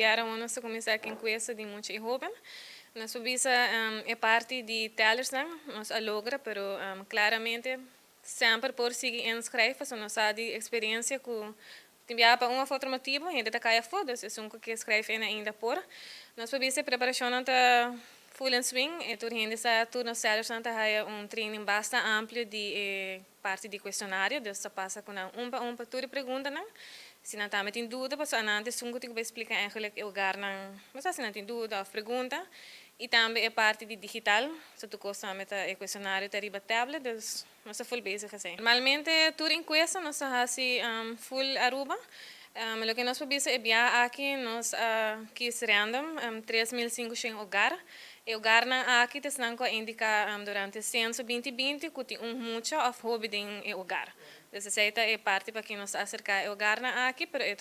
Era uma começar aqui com essa de muito jovem. Nós subisa é parte de tellers não, nós alogra, pero claramente sempre por seguir inscrever, so nós há de experiência com timbia para uma formativa, ainda tá caia foda, se são que escreve ainda por. Nós subisa preparação anta full and swing, e tur ainda sa tur nós tellers anta há training bastante amplo de parte de questionário, dessa passa com um para tur pergunta não. Se não está metendo dúvida, posso antes só que vai explicar eigenlijk o lugar não, mas se não tem dúvida ou pergunta, e também é parte de digital, se tu gosta de meter questionário teriba tablet, então nós full basic assim. Normalmente tudo em coisa nós hasi full Aruba, o que nós podemos é via aqui nós quis random 3.500 hogar. E o hogar na aqui te snanco indica durante 2020 que tem muito of hobby em hogar. Dessa seita é parte para quem nos acerca o hogar na aqui, pero é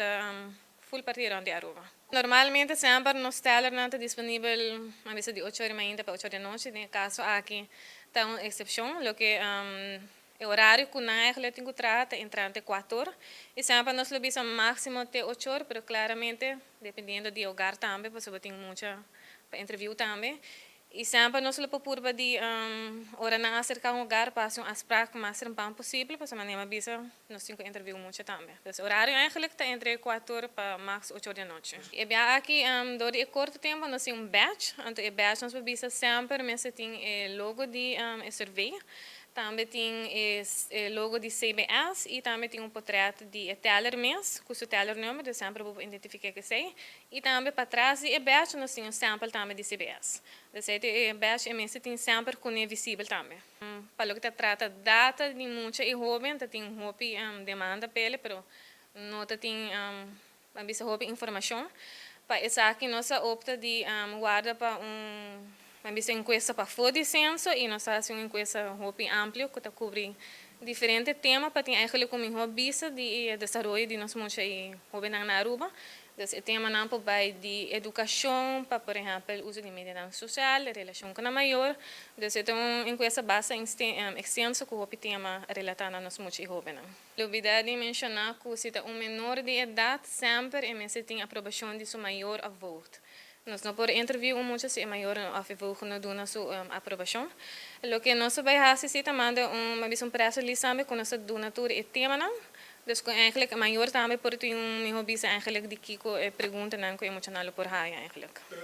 full partir onde Aruba. Normalmente sempre nos teller não está disponível a vez de 8 horas da manhã para 8 horas da noite, no caso aqui está uma exceção, lo que o horário que não é que tenho trata entre 4 horas e sempre nós lobis máximo até 8 horas, pero claramente dependendo do hogar também, porque eu tenho muita para entrevista também. E sempre nós lhe procuramos de hora não acercar hogar para fazer as práticas mais rápido possível, para maneira bisa nós temos que entrevistar muito também. Então, o horário eigenlijk está entre 4 horas para max 8 horas da noite. E bem aqui, durante curto tempo, nós temos batch, então o batch nós bisa sempre, mas tem logo de survey. Também tem logo de CBS e também tem portreto de teller mês, com o teller número, sempre vou identificar que sei. E também para trás de badge nós temos sample também de CBS. Desse badge mês tem sempre com visível também. Para o que trata data de muita e jovem, tem hobby demanda pele, pero não tem bisa hobby informação. Para isso aqui nós opta de guarda para mas encuesta para fora censo e nós fazemos uma encuesta ampla que cobre diferentes temas para ter eigenlijk como visa de desenvolvimento de nós muito e hobby na Aruba. Esse tema não vai de educação, para por exemplo, uso de mídia social, relação com a maior. Esse é uma encuesta base extensa que o tema relatado a nós muito e hobby. Novidade de mencionar que se é menor de idade sempre e tem aprovação de seu maior a voto. Nós não podemos interview muito se é maior a favor de sua aprovação. O que nós vamos fazer se também um preço ali sabe com nossa donatura e tema não. Dus eigenlijk maior também por ter hobby eigenlijk de kiko pergunta não que emocional por aí eigenlijk.